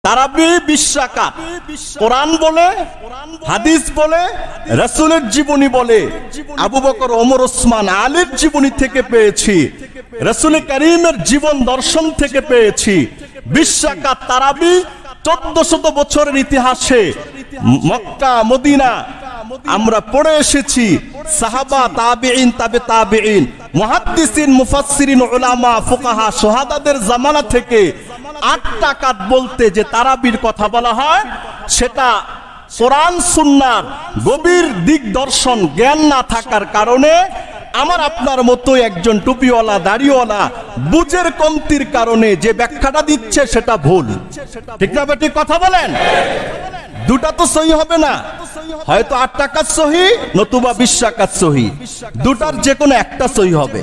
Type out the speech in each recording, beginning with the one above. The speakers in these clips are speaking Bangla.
তারাবি 20 রাকাত। কোরআন বলে, হাদিস বলে, রাসূলের জীবনী বলে, আবু বকর, ওমর, ওসমান, আলীর জীবনী থেকে পেয়েছি, রাসূল কারীমের জীবন দর্শন থেকে পেয়েছি। 20 রাকাত তারাবি 1400 বছরের ইতিহাসে মক্কা মদিনা আমরা পড়ে এসেছি। সাহাবা, তাবিঈন, তাবে তাবিঈন, মুহাদ্দিসিন, মুফাসসিরিন, উলামা, ফুকাহা, শুহাদাদের জামানা থেকে 8 রাকাত বলতে যে তারাবির কথা বলা হয়, সেটা কোরআন সুন্নাহর গভীর দিক দর্শন জ্ঞান না থাকার কারণে আমার আপনার মতো একজন টুপিওয়ালা, দাড়িওয়ালা বুঝের কমতির কারণে যে ব্যাখ্যাটা দিচ্ছে সেটা ভুল। ঠিক না বেটি? কথা বলেন। দুটা তো সহি হবে না, হয়তো 8 রাকাত সহি, নতুবা 20 রাকাত সহি, দুটার যে কোনো একটা সহি হবে।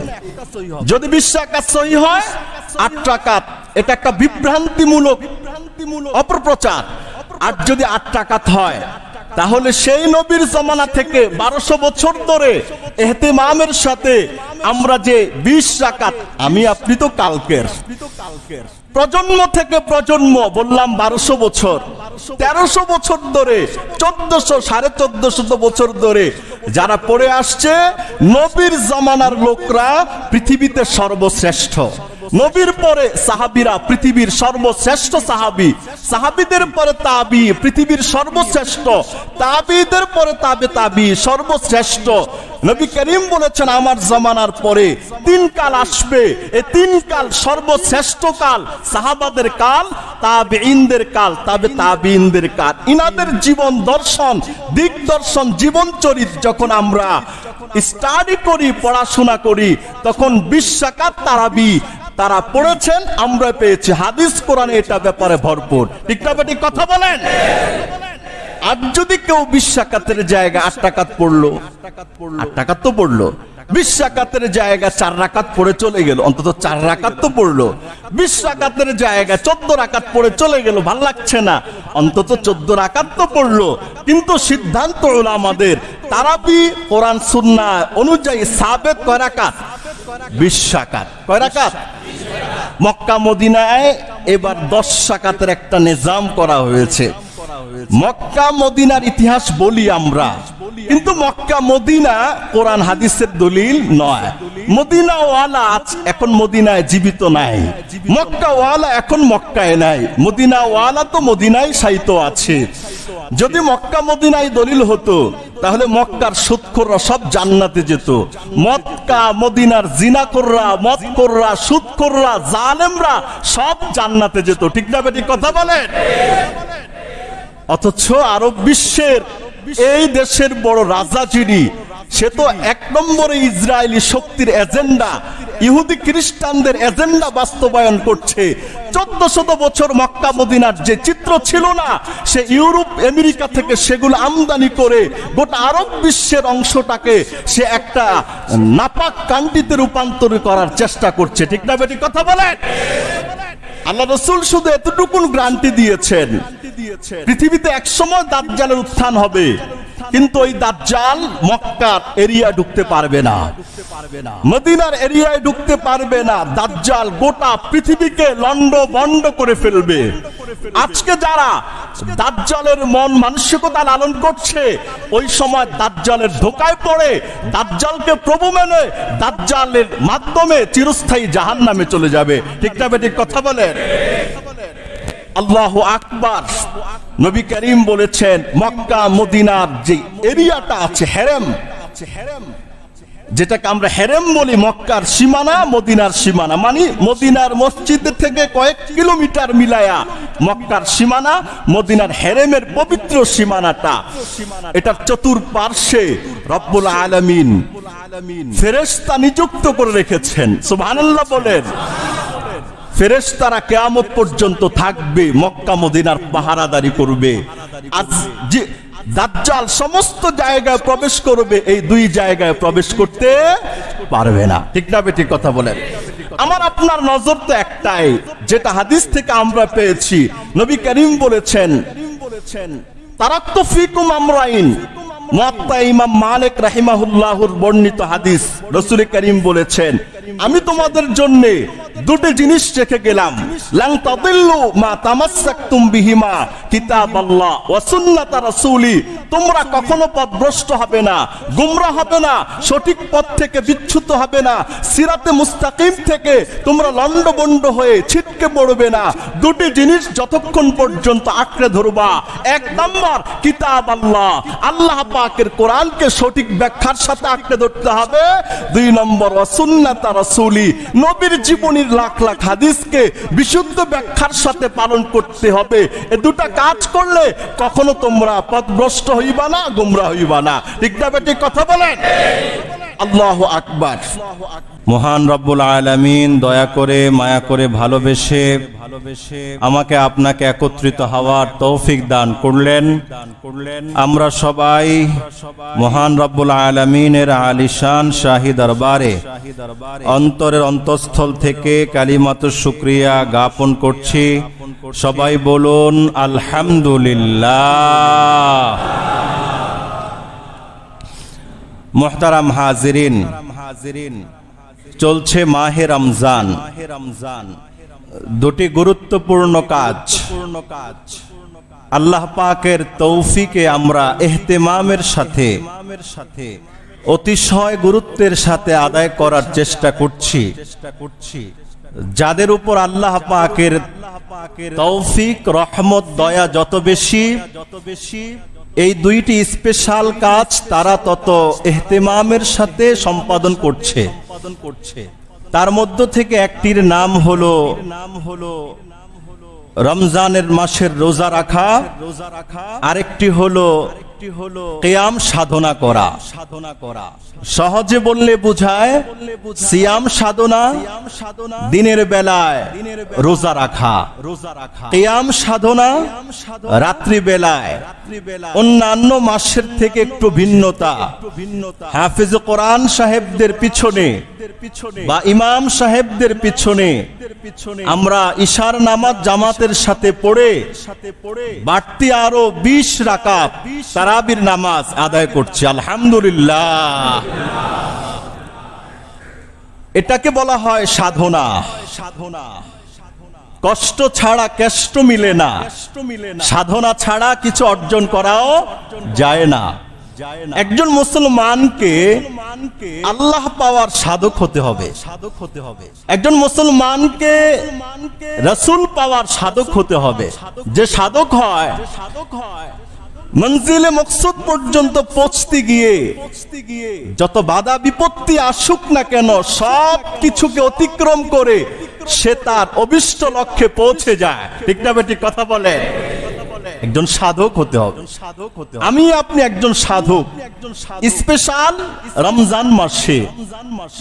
যদি 20 রাকাত সহি হয়, 8 রাকাত এটা একটা বিভ্রান্তিমূলক অপপ্রচার। আর যদি 8 রাকাত হয়, তাহলে সেই নবীর জামানা থেকে 1200 বছর ধরে ইহতিমামের সাথে আমরা যে 20 রাকাত, আমি আপনি তো কালকের প্রজন্ম থেকে প্রজন্ম বললাম 1200 বছর, 1300 বছর ধরে, 1400, 1450 বছর ধরে যারা পড়ে আসছে, নবীর জামানার লোকরা পৃথিবীতে সর্বশ্রেষ্ঠ। নবীর পরে সাহাবীরা পৃথিবীর সর্বশ্রেষ্ঠ সাহাবী, সাহাবীদের পরে তাবি পৃথিবীর সর্বশ্রেষ্ঠ, তাবিদের পরে তাবে তাবি সর্বশ্রেষ্ঠ। নবী করিম বলেছেন আমার জামানার পরে 3 কাল আসবে, এই 3 কাল সর্বশ্রেষ্ঠ কাল, সাহাবাদের কাল, তাবিঈনদের কাল, তাবে তাবিঈনদের কাল। ইনাদের জীবন দর্শন, দিক দর্শন, জীবন চরিত্র যখন আমরা স্টাডি করি, পড়াশোনা করি, তখন 20 রাকাত তারাবি তারা পড়েছেন, আমরা পেয়েছি। হাদিস কোরআনে এটা ব্যাপারে ভরপুর। ঠিক না বেটি? কথা বলেন। আর যদি কেউ 20 রাকাতের জায়গা 8 রাকাত পড়লো, 8 রাকাত তো পড়লো, 20 রাকাতের জায়গা 4 রাকাত পড়ে চলে গেল, অন্তত 4 রাকাত তো পড়লো। 20 রাকাতের জায়গা 14 রাকাত পড়ে চলে গেল, ভাল লাগছে না, অন্তত 14 রাকাত তো পড়লো। কিন্তু সিদ্ধান্ত হলো আমাদের তারাবি কোরআন সুন্নাহ অনুযায়ী সাবেত কয় রাকাত? 20 রাকাত। কয় রাকাত? মক্কা মদিনায় এবার 10 রাকাতের একটা নিজাম করা হয়েছে। মক্কা মদিনার ইতিহাস বলি আমরা, কিন্তু মক্কা মদিনা কোরআন হাদিসের দলিল নয়। মদিনা ওয়ালা এখন মদিনায় জীবিত নাই, মক্কা ওয়ালা এখন মক্কায় নাই, মদিনা ওয়ালা তো মদিনায় শায়িত আছে। যদি মক্কা মদিনায় দলিল হতো, তাহলে মক্কার সুদখোররা সব জান্নাতে যেত। মক্কা মদিনার জিনাখোররা, মদখোররা, সুদখোররা, জালেমরা সব জান্নাতে যেত। ঠিক না বেটি? কথা বলেন। অথচ আরব বিশ্বের এই দেশের বড় রাজা যিনি, সে তো 1 নম্বরে ইসরায়েলি শক্তির এজেন্ডা, ইহুদি খ্রিস্টানদের এজেন্ডা বাস্তবায়ন করছে। 1400 বছর মক্কা মদিনার যে চিত্র ছিল না, সে ইউরোপ আমেরিকা থেকে সেগুলো আমদানি করে গোটা আরব বিশ্বের অংশটাকে সে একটা নাপাক কান্ট্রিতে রূপান্তর করার চেষ্টা করছে। ঠিক না বেটি? কথা বলেন। আল্লাহ রাসূল শুধু এতটুকু গ্যারান্টি দিয়েছেন, পৃথিবীতে একসময় দাজ্জালের উত্থান হবে, কিন্তু ওই দাজ্জাল মক্কার এরিয়া ঢুকতে পারবে না, মদিনার এরিয়ায় ঢুকতে পারবে না। দাজ্জাল গোটা পৃথিবীকে লন্ড বন্ড করে ফেলবে। আজকে যারা দাজ্জালের মন মানসিকতা লালন করছে, ওই সময় দাজ্জালের ধোকায় পড়ে দাজ্জালকে প্রভু মেনে দাজ্জালের মাধ্যমে চিরস্থায়ী জাহান্নামে চলে যাবে। ঠিক না বেটি? কথা বলেন। আল্লাহু আকবার। নবী করিম বলেছেন মক্কা মদিনার যে এরিয়াটা আছে, হেরেম, যেটাকে আমরা হেরেম বলি, মক্কার সীমানা মদিনার সীমানা, মানে মদিনার মসজিদ থেকে কয়েক কিলোমিটার মিলায়া মক্কার সীমানা, মদিনার হেরেমের পবিত্র সীমানাটা, এটার চতুর্পার্শ্বে রব্বুল আলামিন ফেরেশতা নিযুক্ত করে রেখেছেন। সুবহানাল্লাহ বলেন। ফেরেশতারা কিয়ামত পর্যন্ত থাকবে, মক্কা মদিনার পাহারাদারি করবে। আজ যে দাজ্জাল সমস্ত জায়গায় প্রবেশ করবে, এই 2 জায়গায় প্রবেশ করতে পারবে না। ঠিক না বেটি? কথা বলেন। আমার আপনার নজর তো একটাই, যেটা হাদিস থেকে আমরা পেয়েছি। নবী করিম বলেছেন তারাক্তু ফিকুম আমরাইন। মুয়াত্তা ইমাম মালিক রাহিমাহুল্লাহর বর্ণিত হাদিস, রাসূল করিম বলেছেন আমি তোমাদের জন্য দুটি জিনিস রেখে গেলাম, লাং তাদিল্লু মা তামাসসাকতুম বিহিমা কিতাবাল্লাহ ওয়া সুন্নাত রাসূলি। তোমরা কখনো পথভ্রষ্ট হবে না, গোমরাহ হবে না, সঠিক পথ থেকে বিচ্যুত হবে না, সিরাতে মুস্তাকিম থেকে তোমরা লন্ডভন্ড হয়ে ছিটকে পড়বে না। দুটি জিনিস যতক্ষণ পর্যন্ত আঁকড়ে ধরবা, এক নাম্বার কিতাব আল্লাহ, আল্লাহ পাকের কোরআনকে সঠিক ব্যাখ্যার সাথে আঁকড়ে ধরতে হবে। দুই নম্বর ওয়া সুন্নাত রাসূলি, নবীর জীবনীর লাখ লাখ হাদিসকে বিশুদ্ধ ব্যাখ্যার সাথে পালন করতে হবে। এই দুটা কাজ করলে কখনো তোমরা পথভ্রষ্ট হইবা না, গোমরাহ হইবা না। ঠিক না বেটি? কথা বলেন। আল্লাহু আকবার। মহান রব্বুল আলামিন দয়া করে, মায়া করে, ভালোবেসে আমাকে আপনাকে একত্রিত হওয়ার তৌফিক দান করলেন। আমরা সবাই মহান রব্বুল আলামিনের আলিশান শাহী দরবারে অন্তরের অন্তঃস্থল থেকে কালিমাতুশ শুকরিয়া জ্ঞাপন করছি। সবাই বলুন আলহামদুলিল্লাহ। মুহতারাম হাজিরিন, চলছে মাহে রমজান। দুটি গুরুত্বপূর্ণ কাজ আল্লাহ পাকের তৌফিকে আমরা ইহতিমামের সাথে, অতিশয় গুরুত্বের সাথে আদায় করার চেষ্টা করছি। যাদের উপর আল্লাহ পাকের তৌফিক, রহমত, দয়া যত বেশি, এই দুইটি স্পেশাল কাজ তারা তত ইহতিমামের সাথে সম্পাদন করছে। তার মধ্য থেকে একটির নাম হলো রমজানের মাসের রোজা রাখা, আরেকটি হলো কিয়াম সাধনা করা। সহজে বললে বুঝায় সিয়াম সাধনা, দিনের বেলায় রোজা রাখা, কিয়াম সাধনা রাত্রি বেলায়। অন্যান্য মাসের থেকে একটু ভিন্নতা। হাফেজ কোরআন সাহেবদের পিছনে বা ইমাম সাহেবদের পিছনে আমরা ইশার নামাজ জামাতের সাথে পড়ে বাড়তি আরো 20 রাকাত তারাবির নামাজ আদায় করছি। আলহামদুলিল্লাহ। এটাকে বলা হয় সাধনা। কষ্ট ছাড়া কেষ্ট মিলে না, সাধনা ছাড়া কিছু অর্জন করাও যায় না। একজন মুসলমানকে আল্লাহ পাওয়ার সাধক হতে হবে, একজন মুসলমানকে রাসূল পাওয়ার সাধক হতে হবে। যে সাধক হয় মঞ্জিলে মকসুদ পর্যন্ত পৌঁছতে গিয়ে যত বাধা বিপত্তি আসুক না কেন সব কিছুকে অতিক্রম করে সে তার অভিষ্ট লক্ষ্যে পৌঁছে যায়। ঠিক না বেটি? কথা বলে। একজন সাধক হতে হবে। আমি আপনি একজন সাধক। স্পেশাল রমজান মাসে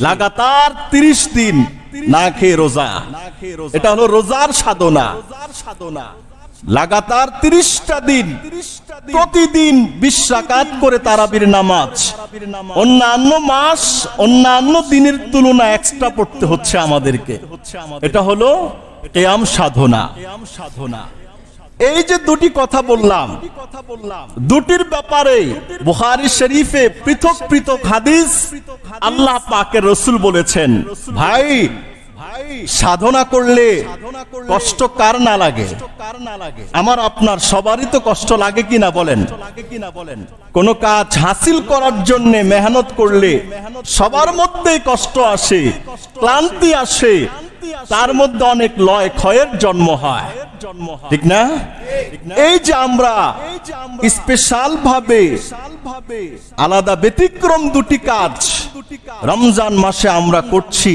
লাগাতার 30 দিন না খেয়ে রোজা, এটা হলো রোজার সাধনা। লাগাতার 30টা দিন প্রতিদিন 20 রাকাত করে তারাবির নামাজ। অন্যান্য মাস, অন্যান্য দিনের তুলনা এক্সট্রা পড়তে হচ্ছে আমাদেরকে। এটা হলো কিয়াম সাধনা। এই যে দুটি কথা বললাম, দুটির ব্যাপারে বুখারী শরীফে পৃথক পৃথক হাদিস আল্লাহ পাকের রাসূল বলেছেন, ভাই সাধনা করলে কষ্ট কার না লাগে? আমার আপনার সবারই তো কষ্ট লাগে কিনা বলেন? কোন কাজ হাসিল করার জন্য মেহনত করলে সবার মধ্যেই কষ্ট আসে, ক্লান্তি আসে, তার মধ্যে অনেক লয় ক্ষয়ের জন্ম হয়। ঠিক না? এই যে আমরা স্পেশাল ভাবে আলাদা ব্যতিক্রম দুটি কাজ রমজান মাসে আমরা করছি।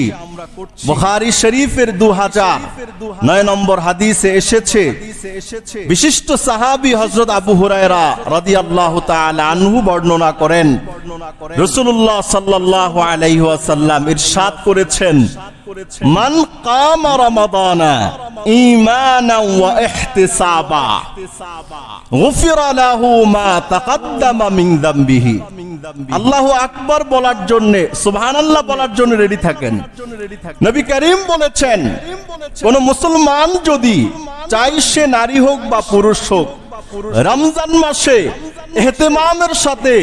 বুখারী শরীফের 2009 নম্বর হাদিসে এসেছে, বিশিষ্ট সাহাবী হযরত আবু হুরায়রা রাদিয়াল্লাহু তাআলা আনহু বর্ণনা করেন, রাসূলুল্লাহ সাল্লাল্লাহু আলাইহি ওয়াসাল্লাম ইরশাদ করেছেন, মান কামা রমাদানা ঈমানান ওয়া ইহতিসাবা গুফিরা লাহু মা তাকাদ্দামা মিন যামবিহি। আল্লাহু আকবার বলার জন্য, সুবহানাল্লাহ বলার জন্য রেডি থাকেন। নবী করিম বলেছেন, কোন মুসলমান যদি চাই সে নারী হোক বা পুরুষ হোক, রমজান মাসে ইহতিমামের সাথে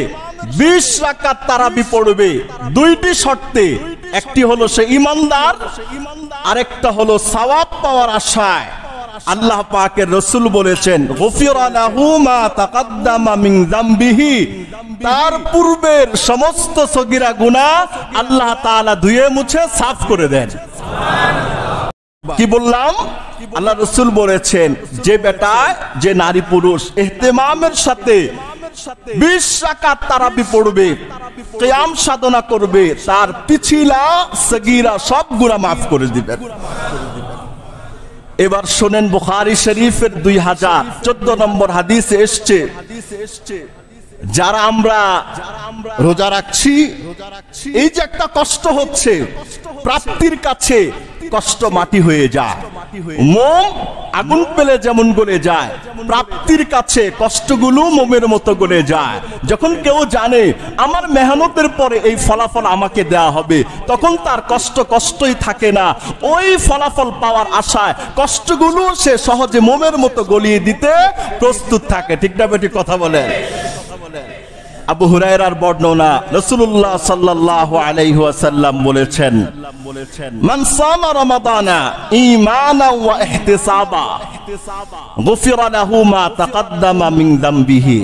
20 রাকাত তারাবি পড়বে দুইটি শর্তে। একটি হলো সে ঈমানদার, আরেকটা হলো সওয়াব পাওয়ার আশায়। আল্লাহ পাকের রাসূল বলেছেন, গফিরা লাহু মা তাকাদ্দামা মিন যামবিহি, তার পূর্বের সমস্ত সগীরা গুনাহ আল্লাহ তাআলা ধুয়ে মুছে সাফ করে দেন। কি বললাম? আল্লাহ রাসূল বলেছেন, যে বেটা, যে নারী পুরুষ ইহতিমামের সাথে 20 রাকাত তারাবি পড়বে, কিয়াম সাধনা করবে, তার পিছিলা সগীরা সব গুনাহ মাফ করে দিবেন। এবার শুনেন, বুখারী শরীফের 2014 নম্বর হাদিসে এসেছে, যারা আমরা রোজা রাখছি, এই যে একটা কষ্ট হচ্ছে, প্রাপ্তির কাছে কষ্ট মাটি হয়ে যায়। মোম আগুন পেলে যেমন গলে যায়, প্রাপ্তির কাছে কষ্টগুলো মোমের মতো গলে যায়। যখন কেউ জানে আমার মেহনতের পরে এই ফলাফল আমাকে দেয়া হবে, তখন তার কষ্ট কষ্টই থাকে না। ওই ফলাফল পাওয়ার আশায় কষ্টগুলো সে সহজে মোমের মতো গলিয়ে দিতে প্রস্তুত থাকে। ঠিক না বেটি? কথা বলে। আবু হুরায়রার বর্ণনা, রাসূলুল্লাহ সাল্লাল্লাহু আলাইহি ওয়াসাল্লাম বলেছেন, মান সামা রমাদানা ঈমানান ওয়া ইহতিসাবা গুফিরা লাহু মা তাকাদ্দামা মিন যামবিহি।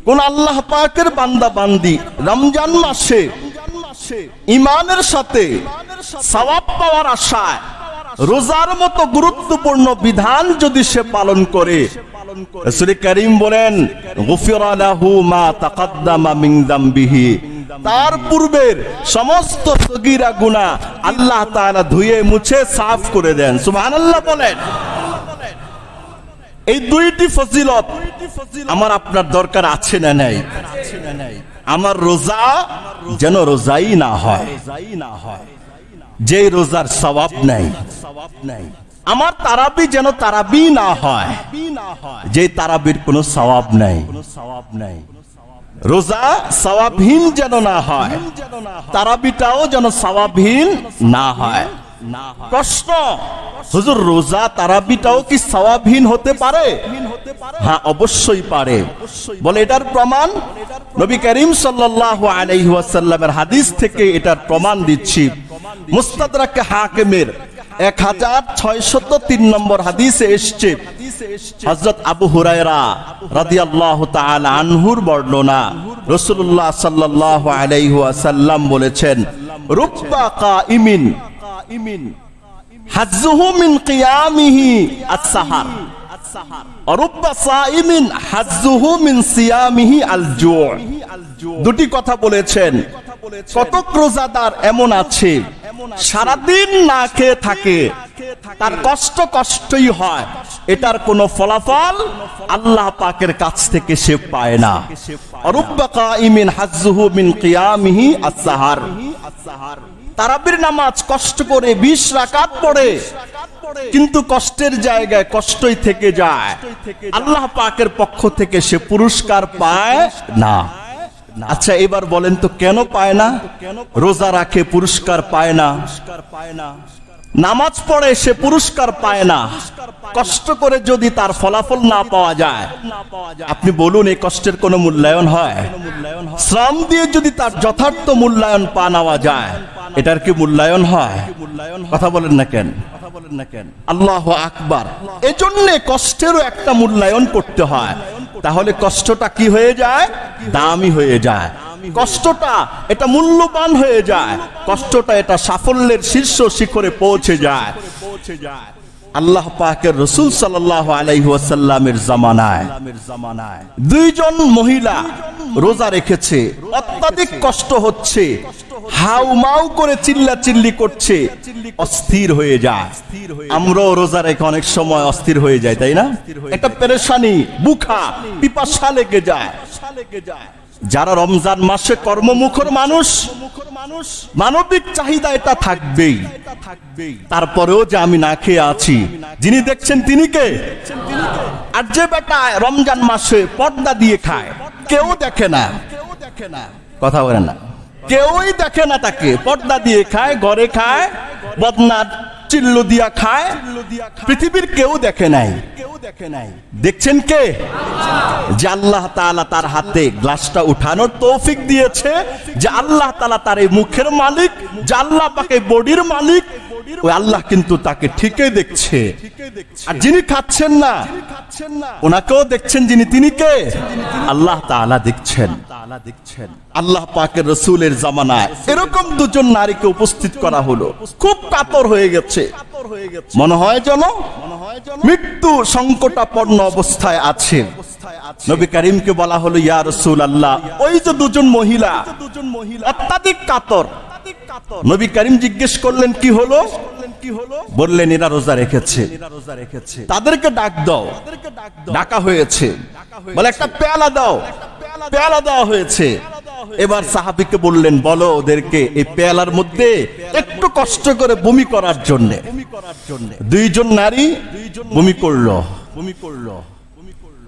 কোন আল্লাহ পাকের বান্দা বান্দি রমজান মাসে ঈমানের সাথে সওয়াব পাওয়ার আশায় রোজার মতো গুরুত্বপূর্ণ বিধান যদি সে পালন করে, রাসূল করিম বলেন, গুফিরা লাহু মা তাকাদ্দামা মিন যামবিহি, তার পূর্বের সমস্ত সগীরা গুনাহ আল্লাহ তাআলা ধুয়ে মুছে সাফ করে দেন। সুবহানাল্লাহ বলেন। এই দুইটি ফজিলত আমার আপনার দরকার আছে না নাই? আমার রোজা যেন রোজাই না হয়, যে রোজার সওয়াব নাই। আমার তারাবি যেন তারাবি না হয়, যে তারাবির কোনো সওয়াব নাই। রোজা সওয়াবহীন যেন না হয়, তারাবিটাও যেন সওয়াবহীন না হয়। প্রশ্ন, হুজুর রোজা তারাবিটাও কি সওয়াবহীন হতে পারে? হ্যাঁ, অবশ্যই পারে। বলে এটার প্রমাণ নবী করিম সাল্লাল্লাহু আলাইহি ওয়াসাল্লামের হাদিস থেকে এটার প্রমাণ দিচ্ছি। মুস্তাদরাক হাকিমের 1603 নম্বর হাদিসে এসেছে, হযরত আবু হুরায়রা রাদিয়াল্লাহু তাআলা আনহুর বর্ণনা, রাসূলুল্লাহ সাল্লাল্লাহু আলাইহি ওয়াসাল্লাম বলেছেন, রুব্বা কাইমিন হাজ্জুহু মিন কিয়ামিহি আস-সাহার ওয়া রুব্বা সাইমিন হাজ্জুহু মিন সিয়ামিহি আল-জু'। দুটি কথা বলেছেন। কতক রোজাদার এমন আছে সারাদিন না খেয়ে থাকে, তার কষ্ট কষ্টই হয়, এটার কোনো ফলাফল আল্লাহ পাকের কাছ থেকে সে পায় না। রুব্বা কাইমিন হাজ্জুহু মিন কিয়ামিহি আস-সাহার, তারাবির নামাজ কষ্ট করে 20 রাকাত পড়ে, কিন্তু কষ্টের জায়গায় কষ্টই থেকে যায়, আল্লাহ পাকের পক্ষ থেকে সে পুরস্কার পায় না। আচ্ছা এবার বলেন তো কেন পায় না? রোজা রাখে পুরস্কার পায় না, নামাজ পড়ে সে পুরস্কার পায় না, কষ্ট করে যদি তার ফলাফল না পাওয়া যায়, আপনি বলুন এই কষ্টের কোনো মূল্যায়ন হয়? শ্রম দিয়ে যদি তার যথার্থ মূল্যায়ন নেওয়া যায়, এটার কি মূল্যায়ন হয়? কথা বলেন না কেন? আল্লাহু আকবার। এজন্য কষ্টেরও একটা মূল্যায়ন করতে হয়, তাহলে কষ্টটা কি হয়ে যায়? দামি হয়ে যায়। কষ্টটা এটা মূল্যবান হয়ে যায়, কষ্টটা এটা সাফল্যের শীর্ষ শিখরে পৌঁছে যায়। আল্লাহ পাকের রাসূল সাল্লাল্লাহু আলাইহি ওয়াসাল্লামের জামানায় দুইজন মহিলা রোজা রেখেছে, অত্যাধিক কষ্ট হচ্ছে, হাউমাউ করে চিল্লাচিল্লি করছে, অস্থির হয়ে যায়। আমরাও রোজা রেখে অনেক সময় অস্থির হয়ে যায়, তাই না? একটা পেরেশানি, বুখা, পিপাসা লেগে যায়। যারা রমজান মাসে কর্মমুখর মানুষ, মানবিক চাহিদা এটা থাকবেই। তারপরেও যে আমি না খেয়ে আছি, যিনি দেখছেন তিনি কে? আর যে বেটা রমজান মাসে পর্দা দিয়ে খায়, কেউ দেখে না, কথা বলে না, কেউই দেখে না তাকে, পর্দা দিয়ে খায়, ঘরে খায়, বদনার চিল্লো দিয়া খায়, পৃথিবীর কেউ দেখে নাই। দেখছেন কে? যে আল্লাহ তাআলা তার হাতে গ্লাসটা উঠানোর তৌফিক দিয়েছে, যে আল্লাহ তাআলা তার এই মুখের মালিক, যে আল্লাহ পাকে বডির মালিক, ওই আল্লাহ কিন্তু তাকে ঠিকই দেখছে। আর যিনি খাচ্ছেন না ওনাকেও দেখছেন, যিনি তিনি কে? আল্লাহ তাআলা দেখছেন। আল্লাহ পাকের রাসূলের জামানায় এরকম দুজন নারীকে উপস্থিত করা হলো, খুব কাতর হয়ে গেছে, মনে হয় যেন মৃত্যু সংকটাপন্ন অবস্থায় আছে। নবী করিমকে বলা হলো, ইয়া রাসূলুল্লাহ, ওই যে দুজন মহিলা অত্যাধিক কাতর। নবী করিম জিজ্ঞেস করলেন, কি হলো? বললেন, এরা রোজা রেখেছে, তাদেরকে ডাক দাও। ডাকা হয়েছে, বলে একটা পেয়ালা দাও। পেয়ালা দেওয়া হয়েছে। এবার সাহাবীকে বললেন, বলো ওদেরকে এই পেয়ালার মধ্যে একটু কষ্ট করে বমি করার জন্য। দুইজন নারী বমি করলো।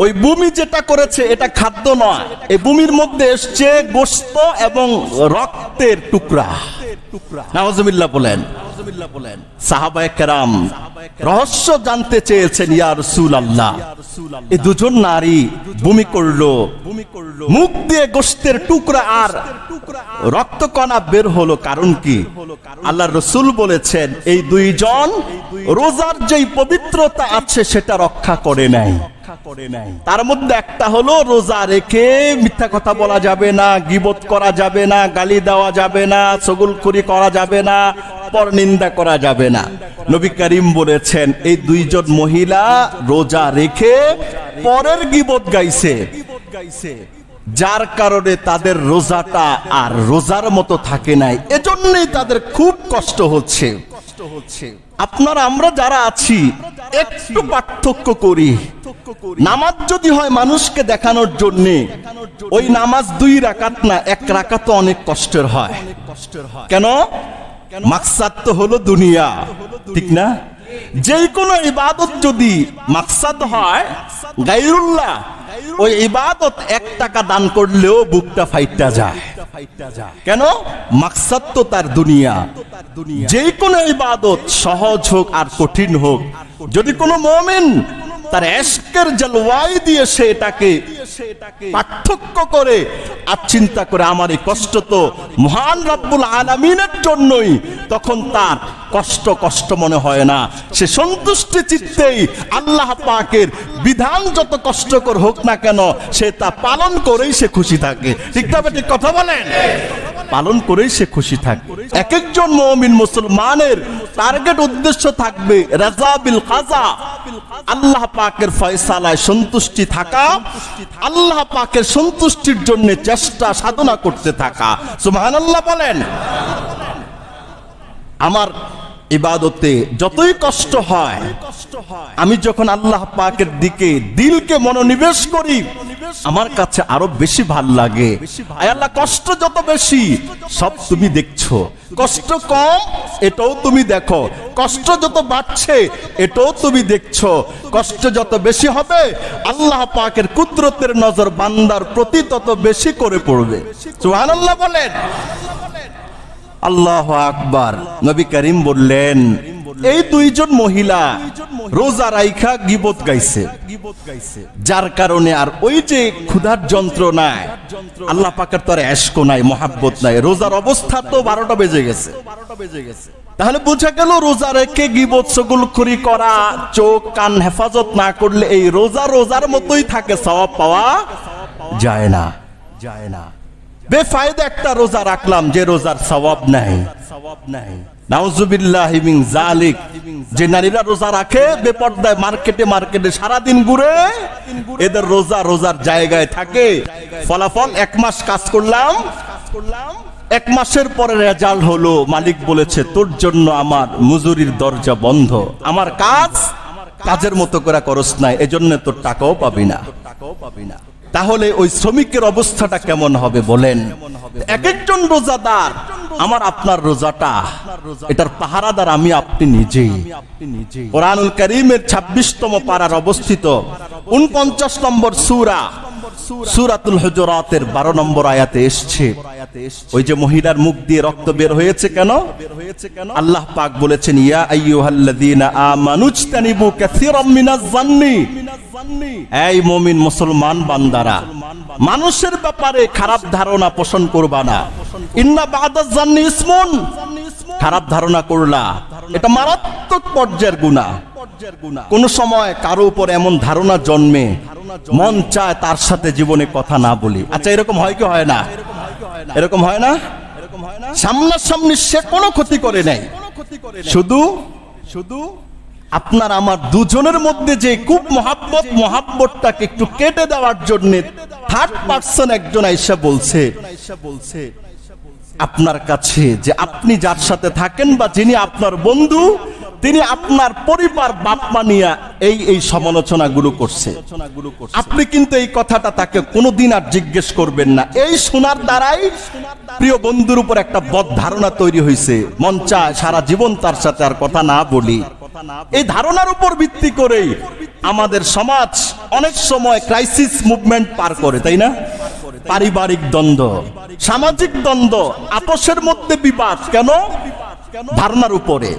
ওই বমি যেটা করেছে এটা খাদ্য নয়, এই বমির মধ্যে এসছে গোশত এবং রক্তের টুকরা। নাউজুবিল্লাহ বলেন। সাহাবায়ে কেরাম রহস্য জানতে চেয়েছেন, ইয়া রাসূলুল্লাহ, এই দুজন নারী বমি করলো, মুখ দিয়ে গোশতের টুকরা আর রক্তকণা বের হলো, কারণ কি? আল্লাহর রাসূল বলেছেন, এই দুইজন রোজার যেই পবিত্রতা আছে সেটা রক্ষা করে নাই। তার মধ্যে একটা হলো, রোজা রেখে মিথ্যা কথা বলা যাবে না, গীবত করা যাবে না, গালি দেওয়া যাবে না, চগলখড়ি করা যাবে না, পরনিন্দা করা যাবে না। নবী করিম বলেছেন, এই দুইজন মহিলা রোজা রেখে পরের গীবত গাইছে, যার কারণে তাদের রোজাটা আর রোজার মতো থাকে নাই, এজন্যই তাদের খুব কষ্ট হচ্ছে। আপনারা আমরা যারা আছি একটু পার্থক্য করি। নামাজ যদি হয় মানুষকে দেখানোর জন্য, ওই নামাজ 2 রাকাত না, 1 রাকাত অনেক কষ্টের হয়। কেন? মাকসাদ তো হলো দুনিয়া, ঠিক না? যে কোনো ইবাদত যদি মাকসাদ হয় গায়রুল্লাহ, ওই ইবাদত 1 টাকা দান করলেও বুকটা ফাইটা যায়। কেন? মাকসাদ তো তার দুনিয়া। যে কোনো ইবাদত সহজ হোক আর কঠিন হোক, যদি কোনো মুমিন তার ইশকের জলওয়াই দিয়ে সে এটাকে পার্থক্য করে আর চিন্তা করে, আমার এই কষ্ট তো মহান রব্বুল আলামিনের জন্যই, তখন তার কষ্ট কষ্ট মনে হয় না। সে সন্তুষ্টি চিত্তেই আল্লাহ পাকের বিধান যত কষ্টকর হোক না কেন, সে তা পালন করেই সে খুশি থাকে। ঠিক না? ঠিক কথা বলেন। পালন করেই সে খুশি থাকে। এক একজন মুমিন মুসলমানের টার্গেট উদ্দেশ্য থাকবে রাজা বিল কাজা, আল্লাহ পাকের ফয়সালায় সন্তুষ্টি থাকা, আল্লাহ পাকের সন্তুষ্টির জন্য চেষ্টা সাধনা করতে থাকা। সুবহানাল্লাহ বলেন। আমার ইবাদতে যতই কষ্ট হয়, আমি যখন আল্লাহ পাকের দিকে দিলকে মনোনিবেশ করি, আমার কাছে আরো বেশি ভাল লাগে। আল্লাহ, কষ্ট যত বেশি সব তুমি দেখছো, কষ্ট কম এটাও তুমি দেখো, কষ্ট যত বাড়ছে এটাও তুমি দেখছো, কষ্ট যত বেশি হবে আল্লাহ পাকের কুদরতের নজর বান্দার প্রতি তত বেশি করে পড়বে। সুবহানাল্লাহ বলেন। আল্লাহু আকবার। নবী করিম বললেন, এই দুইজন মহিলা রোজা রাইখা গীবত গাইছে, যার কারণে আর ওই যে ক্ষুধার যন্ত্রণায় আল্লাহ পাকের তরে ইশক নাই, মহাব্বত নাই। রোজার অবস্থা তো 12টা বেজে গেছে। তাহলে বোঝা গেল, রোজা রেখে গীবত চগলখড়ি করা, চোখ কান হেফাজত না করলে এই রোজা রোজার মতোই থাকে, সওয়াব পাওয়া যায় না। বেফায়দা একটা রোজা রাখলাম, যে রোজার সওয়াব নাই। নাউজুবিল্লাহি মিন যালিক। যে নারীরা রোজা রাখে বেপরদায় মার্কেটে মার্কেটে সারাদিন ঘুরে, এদের রোজা রোজার জায়গায় থাকে, ফলাফল 1 মাস কাজ করলাম, 1 মাসের পরে রেজাল্ট হলো, মালিক বলেছে তোর জন্য আমার মজুরির দরজা বন্ধ, আমার কাজের মতো করে করস নাই, এজন্য তোর টাকাও পাবি না। তাহলে ওই শ্রমিকের অবস্থাটা কেমন হবে বলেন? এক একজন রোজাদার, আমার আপনার রোজাটা, এটার পাহারাদার আমি আপনি নিজেই। কোরআনুল কারীমের 26তম পারার অবস্থিত 49 নম্বর সূরা সূরাতুল হুজুরাতের 12 নম্বর আয়াতে এসেছে। ওই যে মহিলার মুখ দিয়ে রক্ত বের হয়েছে কেন? আল্লাহ পাক বলেছেন, ইয়া আইয়ুহাল্লাযীনা আমানুজতানিবু কাসীরাম মিনাজ জান্নি, এই মুমিন মুসলমান বান্দারা, মানুষের ব্যাপারে খারাপ ধারণা পোষণ করবা না। ইন্না বা'দাজ জান্নি ইসমুন, খারাপ ধারণা করলা এটা মারাত্মক পর্যায়ের গুনাহ। কোন সময় কারো উপর এমন ধারণা জন্মে মন চায় তার সাথে জীবনে কথা না বলি। আচ্ছা, এরকম হয় কি হয় না? এরকম হয় না? সামনাসামনি সে কোনো ক্ষতি করে নাই, শুধু আপনার আমার দুজনের মধ্যে যে খুব মহাব্বতটাকে একটু কেটে দেওয়ার জন্য থার্ড পারসন একজন আইসা বলছে আপনার কাছে যে আপনি যার সাথে থাকেন বা যিনি আপনার বন্ধু, তিনি আপনার পরিবার বাপ মা নিয়ে এই সমালোচনাগুলো করছে। আপনি কিন্তু এই কথাটা তাকে কোনোদিন আর জিজ্ঞেস করবেন না। এই শোনার দ্বারাই প্রিয় বন্ধুর উপর একটা বদ ধারণা তৈরি হয়েছে, মন চায় সারা জীবন তার সাথে আর কথা না বলি। এই ধারণার উপর ভিত্তি করেই আমাদের সমাজ অনেক সময় ক্রাইসিস মুভমেন্ট পার করে, তাই না? পারিবারিক দ্বন্দ্ব, সামাজিক দ্বন্দ্ব, আপোষের মধ্যে বিবাদ কেন? ধারণার উপরে।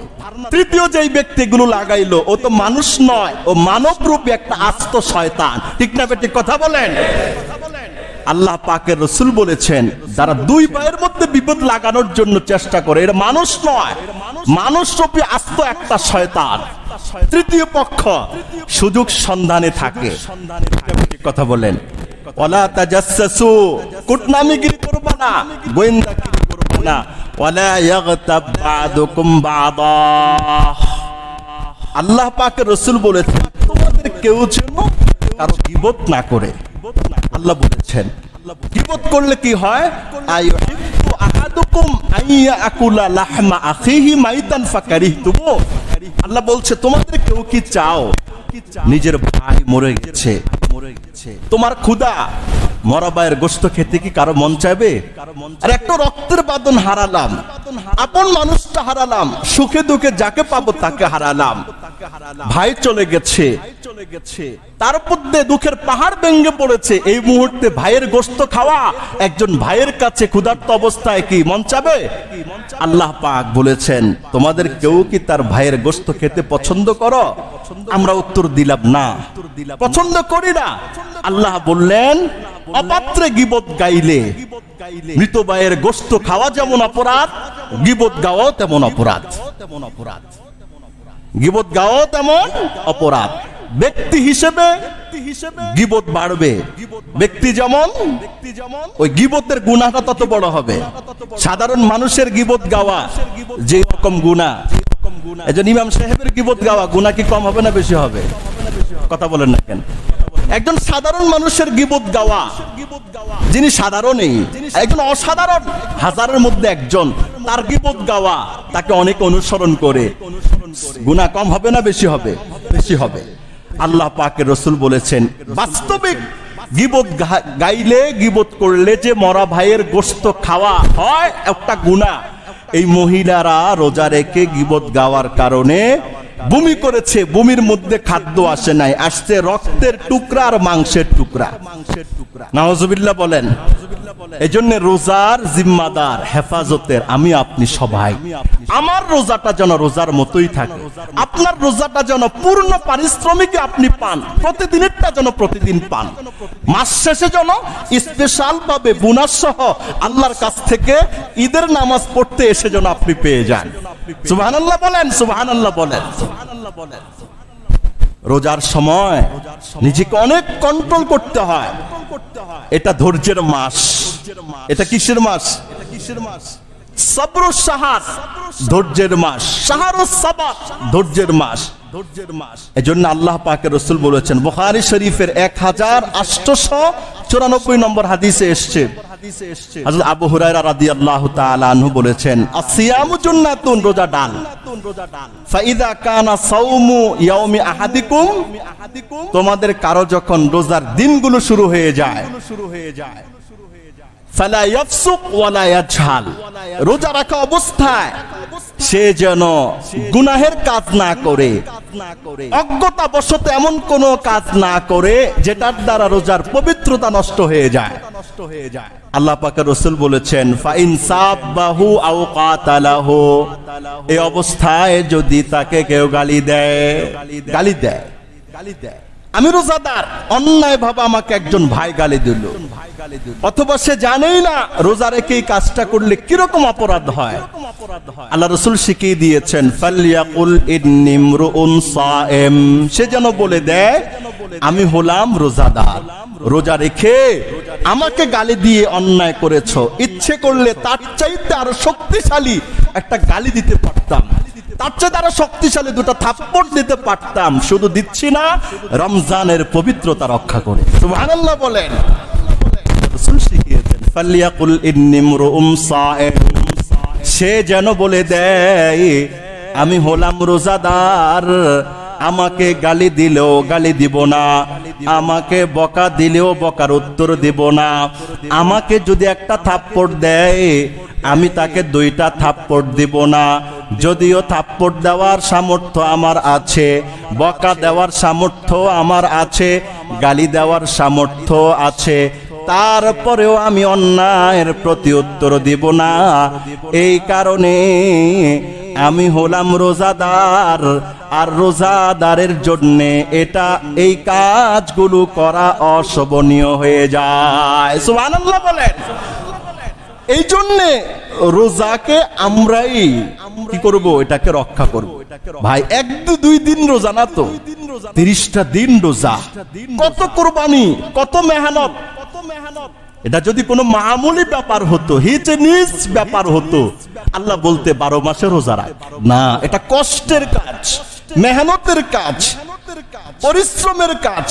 তৃতীয় যেই ব্যক্তিগুলো লাগাইলো, ও তো মানুষ নয়, ও মানব রূপী একটা আস্ত শয়তান। ঠিক না বেঠিক কথা বলেন? আল্লাহ পাকের রাসূল বলেছেন, যারা দুই ভাইয়ের মধ্যে বিপদ লাগানোর জন্য চেষ্টা করে, এরা মানুষ নয়, মানুষ রূপী আস্ত একটা শয়তান। তৃতীয় পক্ষ সুযোগ সন্ধানে থাকে। কথা বলেন, ওয়ালা তাজাসসু, কুটনামিগিরি করবা না, গোয়েন্দাগিরি করবা না, ওয়ালা ইয়াগতাব বা'দুকুম বা'দা। আল্লাহ পাকের রাসূল বলেছেন, তোমাদের কেউ যেন কারো গীবত না করে। আল্লাহ বলেছেন, গীবত করলে কি হয়? আইয়ুহিব্বু আহাদুকুম আইয়াকুলা লাহমা আখিহি মাইতান ফাকারিহতুমু। আল্লাহ বলছে, তোমাদের কেউ কি চাও নিজের ভাই মরে গেছে, তোমার ক্ষুধা, মরা ভাইয়ের গোশত খেতে কি কারো মন চাইবে? আর একটা রক্তের বাঁধন হারালাম, আপন মানুষটা হারালাম, সুখে দুঃখে যাকে পাবো তাকে হারালাম, ভাই চলে গেছে, তার মধ্যে দুঃখের পাহাড় ভেঙে পড়েছে। এই মুহূর্তে ভাইয়ের গোশত খাওয়া একজন ভাইয়ের কাছে ক্ষুধার্ত অবস্থায় কি মন চাবে? আল্লাহ পাক বলেছেন, তোমাদের কেউ কি তার ভাইয়ের গোশত খেতে পছন্দ করো? আমরা উত্তর দিলাম না, পছন্দ করি না। আল্লাহ বললেন, অপাত্রে গীবত গাইলে, মৃত ভাইয়ের গোশত খাওয়া যেমন অপরাধ, গীবত গাওয়াও তেমন অপরাধ। গীবত গাওয়াও তেমন অপরাধ। ব্যক্তি হিসেবে গীবত বাড়বে, ব্যক্তি যেমন ওই গীবতের গুনাহটা তত বড় হবে। সাধারণ মানুষের গীবত গাওয়া যে রকম গুনাহ, এজন্য ইমাম সাহেবের গীবত গাওয়া গুনাহ কি কম হবে না বেশি হবে? কথা বলেন না কেন? একজন সাধারণ মানুষের গীবত গাওয়া, যিনি সাধারণই, একজন অসাধারণ হাজারের মধ্যে একজন, তার গীবত গাওয়া তাকে অনেক অনুসরণ করে, গুনাহ কম হবে না বেশি হবে? বেশি হবে। আল্লাহ পাকের রাসূল বলেছেন, বাস্তবিক গীবত গাইলে, গীবত করলে যে মরা ভাইয়ের গোশত খাওয়া হয় একটা গুনাহ। এই মহিলারা রোজা রেখে গীবত গাওয়ার কারণে বমি করেছে, বমির মধ্যে খাদ্য আসে নাই, আসছে রক্তের টুকরা আর মাংসের টুকরা। নাউজুবিল্লাহ বলেন। এজন্য রোজার জিম্মাদার, হেফাজতের আমি আপনি সবাই। আমার রোজাটা যেন রোজার মতোই থাকে, আপনার রোজাটা যেন পূর্ণ পারিশ্রমিকে আপনি পান, প্রতিদিনেরটা যেন প্রতিদিন পান, মাস শেষে যেন স্পেশাল ভাবে বোনাস সহ আল্লাহর কাছ থেকে ঈদের নামাজ পড়তে এসে যেন আপনি পেয়ে যান। সুবহানাল্লাহ বলেন, সুবহানাল্লাহ বলেন। রোজার সময় নিজেকে অনেক কন্ট্রোল করতে হয়। এটা ধৈর্যের মাস। এটা কিসের মাস? সবরুস সাহার, ধৈর্যের মাস। শাহরুস সাবার, ধৈর্যের মাস। এজন্য আল্লাহ পাকের রাসূল বলেছেন, বুখারী শরীফের 1894 নম্বর হাদিসে এসেছে, হযরত আবু হুরায়রা রাদিয়াল্লাহু তাআলা আনহু বলেছেন, আসিয়ামু জুন্নাতুন, রোজা ডাল। ফাইদা কানা সাওমু ইয়াউমি আহাদিকুম, তোমাদের কারো যখন রোজার দিনগুলো শুরু হয়ে যায়, ফালা ইয়াফসুক ওয়ালা ইয়াজহাল, রোজা রাখা অবস্থায় সে যেন গুনাহের কাজ না করে, অজ্ঞতাবশত এমন কোন কাজ না করে যেটার দ্বারা রোজার পবিত্রতা নষ্ট হয়ে যায়। আল্লাহ পাকের রাসূল বলেছেন, ফাইন সাব্বাহু আও কাতালাহু, এই অবস্থায় যদি তাকে কেউ গালি দেয়, আমি রোজাদার, অন্যায় ভাবে আমাকে একজন ভাই গালি দিল, অথবা সে জানেই না রোজা রেখে এই কাজটা করলে কিরকম অপরাধ হয়, আল্লাহ রাসূল শিখিয়ে দিয়েছেন, ফালইয়াকুল ইন্নী ইমরুউন সায়েম, সে যেন বলে দেয় আমি হলাম রোজাদার, রোজা রেখে আমাকে গালি দিয়ে অন্যায় করেছো, ইচ্ছে করলে তার চাইতে আরো শক্তিশালী একটা গালি দিতে পারতাম, তার চেয়ে আরো শক্তিশালী দুটো থাপ্পড় দিতে পারতাম, শুধু দিচ্ছি না, রমজানের পবিত্রতা রক্ষা করে। সুবহানাল্লাহ বলেন। রাসূল শিখিয়েছেন, ফালইয়াকুল ইন্নী ইমরুউন সায়েম, সে যেন বলে দেয় আমি হলাম রোজাদার, আমাকে গালি দিলেও গালি দিব না, আমাকে বকা দিলেও বকার উত্তর দিব না, আমাকে যদি একটা থাপ্পড় দেয় আমি তাকে দুইটা থাপ্পড় দিব না, যদিও থাপ্পড় দেওয়ার সামর্থ্য আমার আছে, বকা দেওয়ার সামর্থ্য আমার আছে, গালি দেওয়ার সামর্থ্য আছে, তারপরেও আমি অন্যায়ের প্রতি উত্তর দিব না, এই কারণে আমি হলাম রোজাদার, আর রোজাদারের জন্য এই কাজগুলো করা অশোভনীয় হয়ে যায়। সুবহানাল্লাহ বলেন। এই জন্য রোজাকে আমরাই কি করব, এটাকে রক্ষা করব। ভাই 1-2 দিন রোজা না তো, 30টা দিন রোজা, কত কুরবানি, কত মেহনত। এটা যদি কোনো মামুলি ব্যাপার হতো, হিচনিস ব্যাপার হতো, আল্লাহ বলতে 12 মাসে রোজা রাখ না, এটা কষ্টের কাজ, মেহনতের কাজ, পরিশ্রমের কাজ।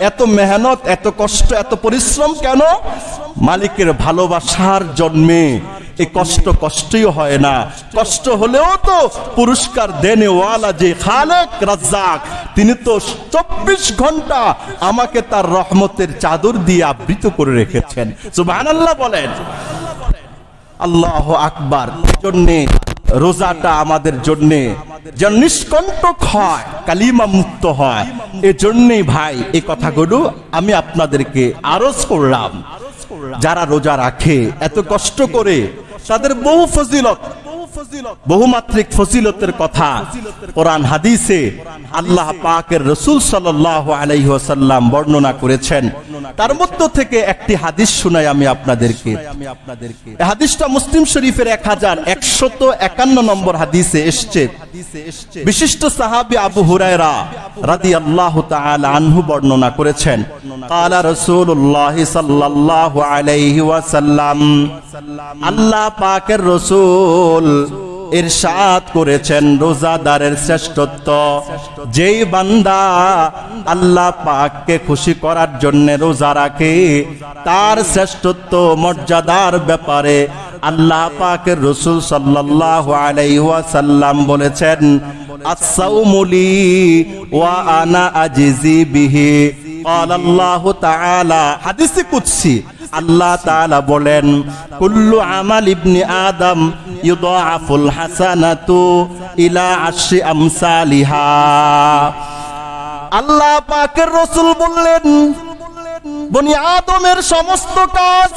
এত মেহনত, এত কষ্ট, এত পরিশ্রম কেন? মালিকের ভালোবাসার জন্মে এই কষ্টই হয় না, কষ্ট হলেও তো পুরস্কার দেনেওয়ালা যে খালেক রাজ্জাক, তিনি তো 24 ঘন্টা আমাকে তার রহমতের চাদর দিয়ে আবৃত করে রেখেছেন। সুবহানাল্লাহ বলেন। আল্লাহু আকবার। জন্যে রোজাটা আমাদের জন্যে যেন নিষ্কণ্টক হয়, কালিমা মুক্ত হয়, এজন্যই ভাই এই কথাগুলো আমি আপনাদেরকে আরজ করলাম। যারা রোজা রাখে এত কষ্ট করে, তাদের বহু ফজিলত, বহুমাত্রিক ফজিলতের কথা কোরআন হাদিসে আল্লাহ পাকের রাসূল সাল্লাল্লাহু আলাইহি ওয়াসাল্লাম বর্ণনা করেছেন। তার মধ্য থেকে একটি হাদিস শোনাই আমি আপনাদেরকে। এই হাদিসটা মুসলিম শরীফের 1151 নম্বর হাদিসে এসেছে। বিশিষ্ট সাহাবী আবু হুরায়রা রাদিয়াল্লাহু তাআলা আনহু বর্ণনা করেছেন, ক্বালা রাসূলুল্লাহ সাল্লাল্লাহু আলাইহি ওয়াসাল্লাম, আল্লাহ পাকের রাসূল ইরশাদ করেছেন, রোজাদারের শ্রেষ্ঠত্ব, যেই বান্দা আল্লাহ পাককে খুশি করার জন্য রোজা রাখে, তার শ্রেষ্ঠত্ব মর্যাদার ব্যাপারে আল্লাহ পাকের রাসূল সাল্লাল্লাহু আলাইহি ওয়াসাল্লাম বলেছেন, আস-সাওমু লি ওয়া আনা আজজি বিহি। ক্বালা আল্লাহু তাআলা, হাদিসে কুদসি, আল্লাহ তাআলা বলেন, কুল্লু আমাল ইবনি আদম ইউদাআফুল হাসানাতু ইলা 10 আমসালিহা। আল্লাহ পাকের রাসূল বললেন, বনি আদমের সমস্ত কাজ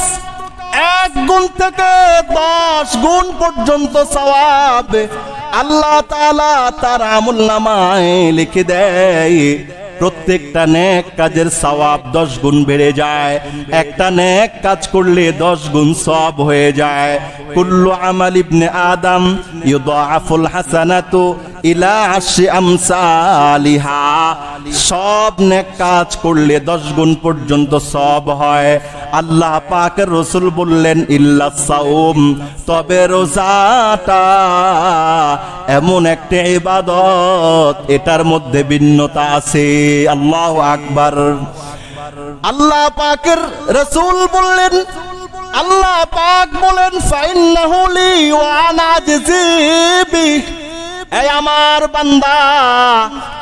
1 গুণ থেকে 10 গুণ পর্যন্ত সওয়াব আল্লাহ তাআলা তার আমলনামায় লিখে দেয়। প্রত্যেকটা নেক কাজের সওয়াব 10 গুণ বেড়ে যায়, একটা নেক কাজ করলে 10 গুণ সওয়াব হয়ে যায়। কুল্লু আমাল ইবনে আদম ইউদাআফুল হাসানাতু ইলা 10 আমসালিহা। সব নেক কাজ করলে 10 গুণ পর্যন্ত সওয়াব হয়। আল্লাহ পাকের রাসূল বললেন, ইল্লা সাওম, তবে রোজাটা এমন একটা ইবাদত, এটার মধ্যে ভিন্নতা আছে। আল্লাহু আকবার। আল্লাহ পাকের রাসূল বললেন, আল্লাহ পাক বলেন, ফাইন্নাহু লি ওয়া আনা আজজি বিহি, এই আমার বান্দা,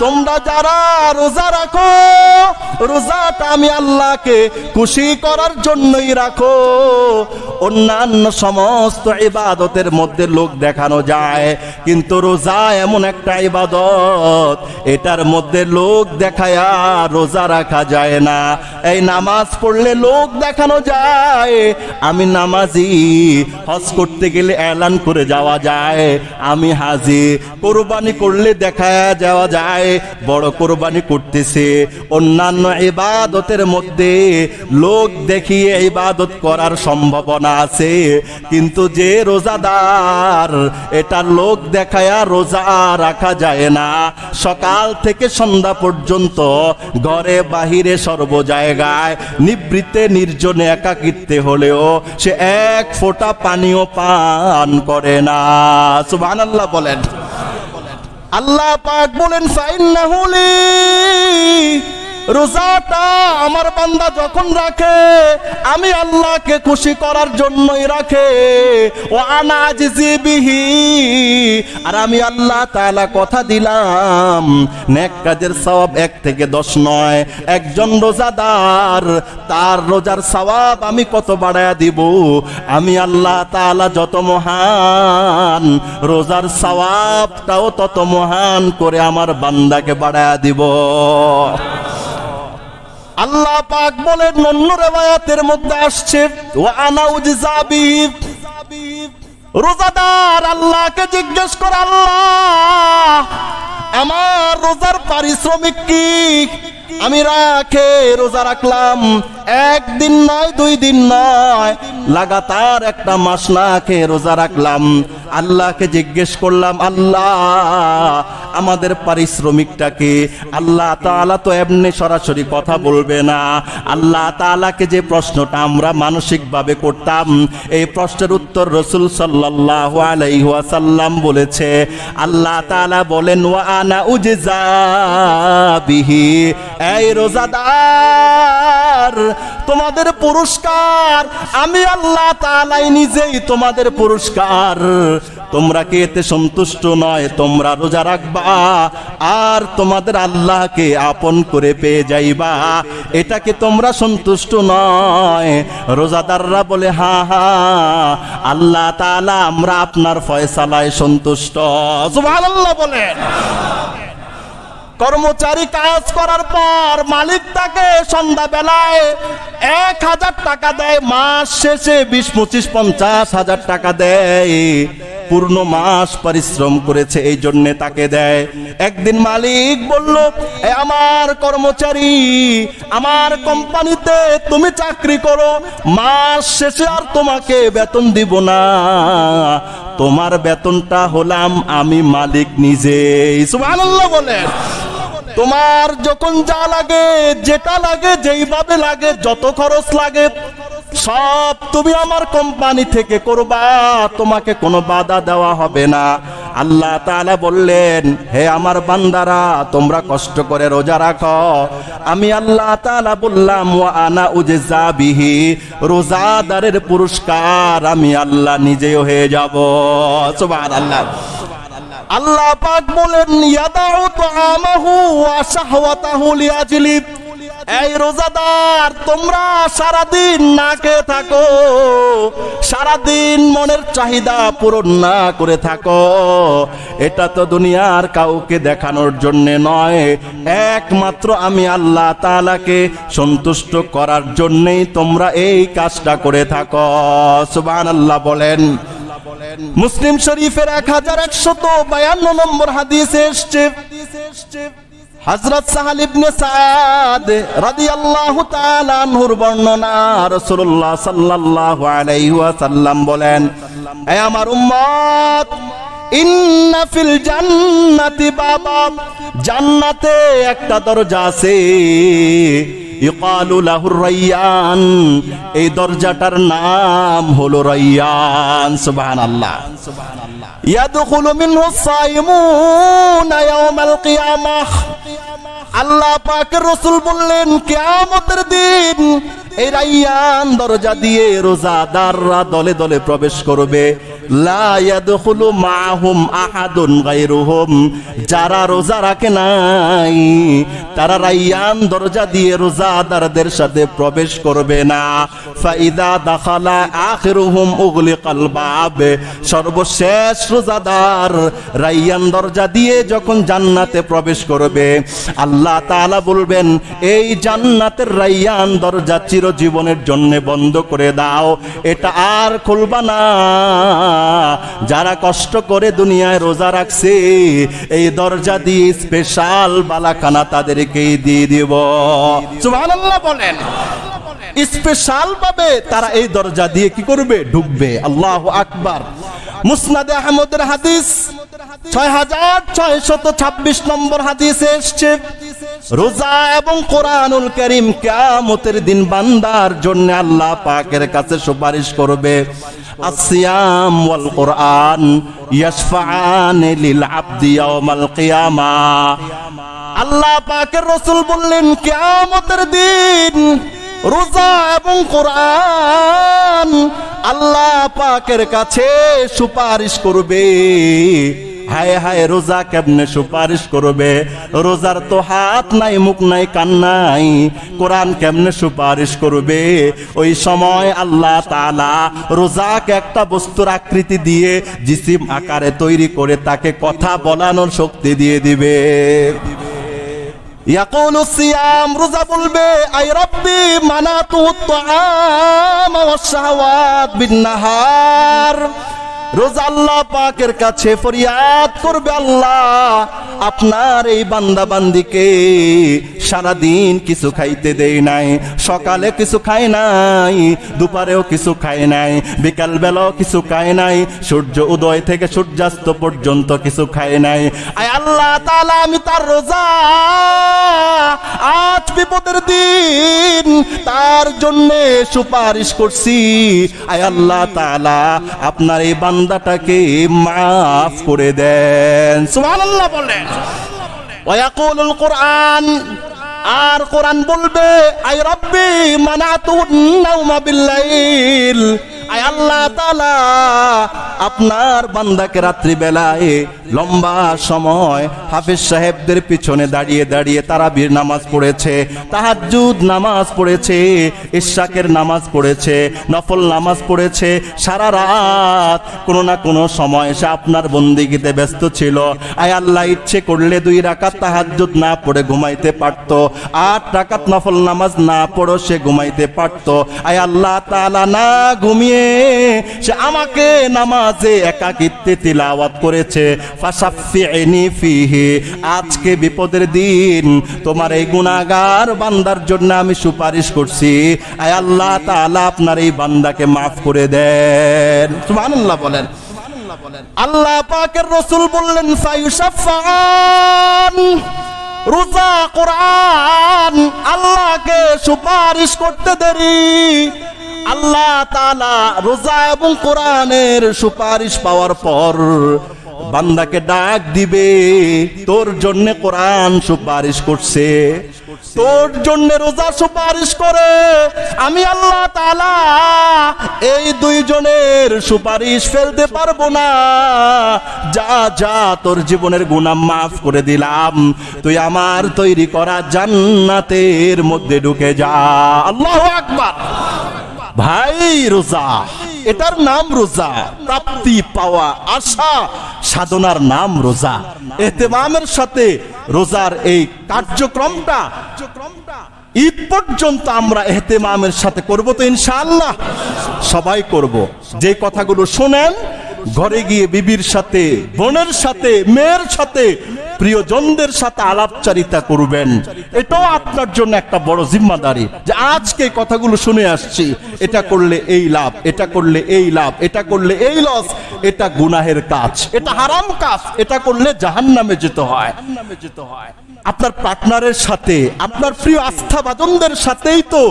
তোমরা যারা রোজা রাখো, রোজাটা আমি আল্লাহকে খুশি করার জন্যই রাখো। অন্যান্য সমস্ত ইবাদতের মধ্যে লোক দেখানো যায়, কিন্তু রোজা এমন একটা ইবাদত, এটার মধ্যে লোক দেখায়া রোজা রাখা যায় না। এই নামাজ পড়লে লোক দেখানো যায়, আমি নামাজি। হজ করতে গেলে এলান করে যাওয়া যায়, আমি হাজি। কোরবানি করলে দেখা যাওয়া যায় বড় কোরবানি করতেছে। অন্যান্য ইবাদতের মধ্যে লোক দেখিয়ে ইবাদত করার সম্ভাবনা আছে, কিন্তু যে রোজাদার, এটা লোক দেখায়া রোজা রাখা যায় না। সকাল থেকে সন্ধ্যা পর্যন্ত ঘরে বাহিরে সর্ব জায়গায় নিবৃত্তে নির্জনে একাকিত্বে হলেও সে এক ফোঁটা পানিও পান করে না। সুবহানাল্লাহ বলেন। আল্লাহ পাক বলেন ফাইন্নাহু লি, রোজাটা আমার বান্দা যখন রাখে আমি আল্লাহকে খুশি করার জন্যই রাখে। ও আনা আজিজি বিহি, আর আমি আল্লাহ তাআলা কথা দিলাম নেক কাজের সওয়াব 1 থেকে 10 নয়। একজন রোজাদার তার রোজার সওয়াব আমি কত বাড়ায়া দিব, আমি আল্লাহ তাআলা যত মহান, রোজার সওয়াবটাও তত মহান করে আমার বান্দাকে বাড়ায়া দিব। আল্লাহ পাক বলেন অন্য রিওয়ায়াতের মধ্যে আসছে ওয়া আনা উজজাবি, রোজাদার আল্লাহকে জিজ্ঞেস করে, আল্লাহ আমার রোজার পারিশ্রমিক কি? আমি রোজা রাখলাম 1 দিন নয় 2 দিন নয়, লাগাতার একটা মাস না খেয়ে রোজা রাখলাম। আল্লাহকে জিজ্ঞেস করলাম, আল্লাহ আমাদের পারিশ্রমিকটা কি? আল্লাহ তাআলা তো এমনি সরাসরি কথা বলবে না। আল্লাহ তাআলাকে যে প্রশ্নটা আমরা মানসিকভাবে করতাম, এই প্রশ্নের উত্তর রাসূল সাল্লাল্লাহু আলাইহি ওয়াসাল্লাম বলেছে। আল্লাহ তাআলা বলেন ওয়া আনা উজজা বিহি, এই রোজাদার তোমাদের পুরস্কার আমি আল্লাহ তাআলাই নিজেই তোমাদের পুরস্কার। তোমরা কি এতে সন্তুষ্ট নয়? তোমরা রোজা রাখবা আর তোমাদের আল্লাহকে আপন করে পেয়ে যাইবা, এটাকে তোমরা সন্তুষ্ট নয়? রোজাদাররা বলে হা হা আল্লাহ তাআলা আমরা আপনার ফয়সালায় সন্তুষ্ট। সুবহানাল্লাহ বলেন। কর্মচারী কাজ করার পর মালিক তাকে সন্ধ্যা বেলায় 1000 টাকা দেয়, মাস শেষে 20, 25, 50,000 টাকা দেয়। পূর্ণ মাস পরিশ্রম করেছে এই জন্য তাকে দেয়। একদিন মালিক বলল, আমার কর্মচারী আমার কোম্পানিতে তুমি চাকরি করো, মাস শেষে আর তোমাকে বেতন দিব না, তোমার বেতনটা হলাম আমি মালিক নিজেই। সুবহানাল্লাহ বলেন। তোমার যখন যা লাগে, যেটা লাগে, যেইভাবে লাগে, যত খরচ লাগে সব তুমি আমার কোম্পানি থেকে করবা, তোমাকে কোনো বাধা দেওয়া হবে না। আল্লাহ তাআলা বললেন, হে আমার বান্দারা তোমরা কষ্ট করে রোজা রাখো, আমি আল্লাহ তাআলা বললাম ওয়া আনা উজজা বিহি, রোজাদারের পুরস্কার আমি আল্লাহ নিজেই হয়ে যাব। সুবহানাল্লাহ। আল্লাহ পাক বলেন ইয়াদাউ তাআমাহু ওয়া শাহওয়াতাহু লিআজলি, এই রোজাদার তোমরা সারাদিন না খেয়ে থাকো, সারাদিন মনের চাহিদা পূরণ না করে থাকো, এটা তো দুনিয়ার কাউকে দেখানোর জন্য নয়, একমাত্র আমি আল্লাহ তাআলাকে সন্তুষ্ট করার জন্যই তোমরা এই কাজটা করে থাকো। সুবহানাল্লাহ বলেন। মুসলিম শরীফের 1152 নম্বর হাদিসে এসেছে, হযরত সাহাল ইবনে সাদ রাদিয়াল্লাহু তাআলা আনহুর বর্ণনা, রাসূলুল্লাহ সাল্লাল্লাহু আলাইহি ওয়াসাল্লাম বলেন, হে আমার উম্মত, ইন্না ফিল জান্নাতি বাবা, জান্নাতে একটা দরজা আছে, ইকালু লাহুর রায়্যান, এই দরজাটার নাম হলো রায়্যান। সুবহানাল্লাহ। ইয়াদখুলু মিনহু সায়িমুনা ইয়াওমাল কিয়ামাহ, আল্লাহ পাকের রাসূল বললেন কিয়ামতের দিন এই রায়্যান দরজা দিয়ে রোজাদাররা দলে দলে প্রবেশ করবে। লা ইয়াদখুলু মাআহুম আহাদুন গায়রুহুম, যারা রোজা রাখে নাই তারা রায়্যান দরজা দিয়ে রোজাদারদের সাথে প্রবেশ করবে না। ফাইদা দাখালা আখিরুহুম উগলিকাল বাব, সর্বশেষ রোজাদার রায়্যান দরজা দিয়ে যখন জান্নাতে প্রবেশ করবে, আল্লাহ তাআলা বলবেন এই জান্নাতের রায়্যান দরজা চিরজীবনের জন্য বন্ধ করে দাও, এটা আর খুলবা না। যারা কষ্ট করে দুনিয়ায় রোজা রাখছে এই দরজা দিয়ে স্পেশাল বালাখানা তাদেরকেই দিয়ে দিব। সুবহানাল্লাহ বলেন। স্পেশাল ভাবে তারা এই দরজা দিয়ে কি করবে? ঢুকবে। আল্লাহু আকবার। মুসনাদে আহমদের হাদিস 6626 নম্বর হাদিসে এসেছে, রোজা এবং কোরআনুল কারীম কিয়ামতের দিন বান্দার জন্য আল্লাহ পাকের কাছে সুপারিশ করবে। আসিয়াম ওয়াল কোরআন ইয়াশফাআন লিল আবদি ইয়াওমাল কিয়ামা। আল্লাহ পাকের রাসূল বললেন কিয়ামতের দিন রোজা এবং কোরআন আল্লাহ পাকের কাছে সুপারিশ করবে। হায় হায়, রোজা কেমনে সুপারিশ করবে? রোজার তো হাত নাই, মুখ নাই, কান নাই, কোরআন কেমনে সুপারিশ করবে? ওই সময় আল্লাহ তাআলা রোজাকে একটা বস্তুর আকৃতি দিয়ে জিসিম আকারে তৈরি করে তাকে কথা বলানোর শক্তি দিয়ে দিবে। ইয়াকুলু সিয়াম, রোজা বলবে আই রাব্বি মানাতু আত-তাআম ওয়াস শাহওয়াত বিন নাহার। রোজা আল্লাহ পাকের কাছে ফরিয়াদ করবে, আল্লাহ আপনার এই বান্দা বান্দিকে সারাদিন কিছু খাইতে দেই নাই, সকালে কিছু খায় নাই, দুপুরেও কিছু খায় নাই, বিকাল বেলাও কিছু খায় নাই, সূর্য উদয় থেকে সূর্যাস্ত পর্যন্ত কিছু খায় নাই। আয় আল্লাহ তাআলা, আমি তার রোজা আজ বিপদের দিন তার জন্য সুপারিশ করছি। আয় আল্লাহ তাআলা, আপনার এই বান্দাটাকে মাফ করে দেন। সুবহানাল্লাহ বলেন। ওয়ায়াকুলুল কোরআন, আর কোরআন বলবে আই রাব্বি মানাতুন নাওমা বিল্লাইল। আয় আল্লাহ তাআলা, আপনার বান্দাকে রাত্রি বেলায় লম্বা সময় হাফেজ সাহেবদের পিছনে দাঁড়িয়ে দাঁড়িয়ে তারাবির নামাজ পড়েছে, তাহাজ্জুদ নামাজ পড়েছে, ইশরাকের নামাজ পড়েছে, নফল নামাজ পড়েছে, সারা রাত কোনো না কোনো সময় সে আপনার বন্দেগীতে ব্যস্ত ছিল। আয় আল্লাহ, ইচ্ছে করলে 2 রাকাত তাহাজ্জুদ না পড়ে ঘুমাইতে পারত, 8 রাকাত নফল নামাজ না পড়ো সে ঘুমাইতে পারত। আয় আল্লাহ তাআলা, না ঘুমিয়ে সে আমাকে নামাজে একাকিত্বে তিলাওয়াত করেছে। ফাশাফিনি ফিহি, আজকে বিপদের দিন তোমার এই গুনাহগার বান্দার জন্য আমি সুপারিশ করছি। আয় আল্লাহ তাআলা, আপনার এই বান্দাকে মাফ করে দেন। সুবহানাল্লাহ বলেন। আল্লাহ পাকের রাসূল বললেন ফায়ুশাফাআন, রোজা কোরআন আল্লাহকে সুপারিশ করতে দেরি। আল্লাহ তাআলা রোজা এবং কোরআনের সুপারিশ পাওয়ার পর বান্দাকে ডাক দিবে, তোর জন্য কোরআন সুপারিশ করছে, তোর জন্য রোজা সুপারিশ করে। আমি আল্লাহ তাআলা এই 2 জনের সুপারিশ ফেলতে পারবো না। যা যা, তোর জীবনের গুনাহ মাফ করে দিলাম, তুই আমার তৈরি করা জান্নাতের মধ্যে ঢুকে যা। আল্লাহু আকবার। ভাই, রোজা, এটার নাম রোজা, প্রাপ্তি পাওয়া আশা সাধনার নাম রোজা। ইহতিমামের সাথে রোজার এই কার্যক্রমটা ঈদ পর্যন্ত আমরা ইহতিমামের সাথে করব তো ইনশাআল্লাহ? সবাই করব। যে কথাগুলো শোনেন ঘরে গিয়ে বিবির সাথে, বোনের সাথে, মেয়ের সাথে, প্রিয়জনদের সাথে আলাপচারিতা করবেন। এটাও আপনার জন্য একটা বড় জিম্মাদারি যে আজকে কথাগুলো শুনে আসছি, এটা করলে এই লাভ, এটা করলে এই লাভ, এটা করলে এই লস, এটা গুনাহের কাজ, এটা হারাম কাজ, এটা করলে জাহান্নামে যেতে হয়। আপনার পার্টনারের সাথে, আপনার প্রিয় আস্থাভাজনদের সাথেই তো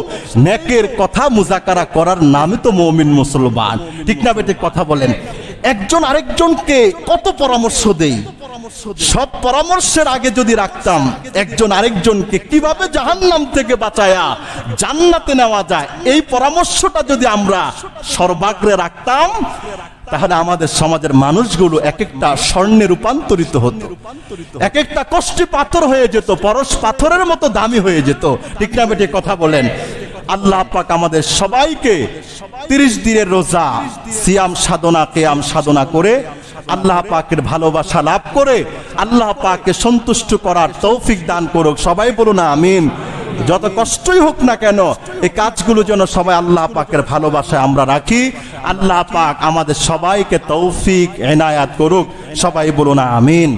নেকের কথা মুজাকারা করার নামই তো মুমিন মুসলমান। ঠিক না বেটে? কথা বলেন। একজন আরেকজনকে কত পরামর্শ দেই, সব পরামর্শের আগে যদি রাখতাম একজন আরেকজনকে কিভাবে জাহান্নাম থেকে বাঁচায়া জান্নাতে নেওয়া যায়, এই পরামর্শটা যদি আমরা সর্বাগ্রে রাখতাম, তাহলে আমাদের সমাজের মানুষগুলো এক একটা স্বর্ণে রূপান্তরিত হতো, এক একটা কষ্টি পাথর হয়ে যেত, পরশ পাথরের মতো দামি হয়ে যেত। ঠিক না বেটে কথা বলেন? আল্লাহ পাক আমাদের সবাইকে 30 দিনের রোজা সিয়াম সাধনা কিয়াম সাধনা করে আল্লাহ পাকের ভালোবাসা লাভ করে আল্লাহ পাককে সন্তুষ্ট করার তৌফিক দান করুক। সবাই বলুন আমিন। যত কষ্টই হোক না কেন এই কাজগুলো যেন সবাই আল্লাহ পাকের ভালোবাসায় আমরা রাখি। আল্লাহ পাক আমাদের সবাইকে তৌফিক এনায়াত করুক। সবাই বলুন আমিন।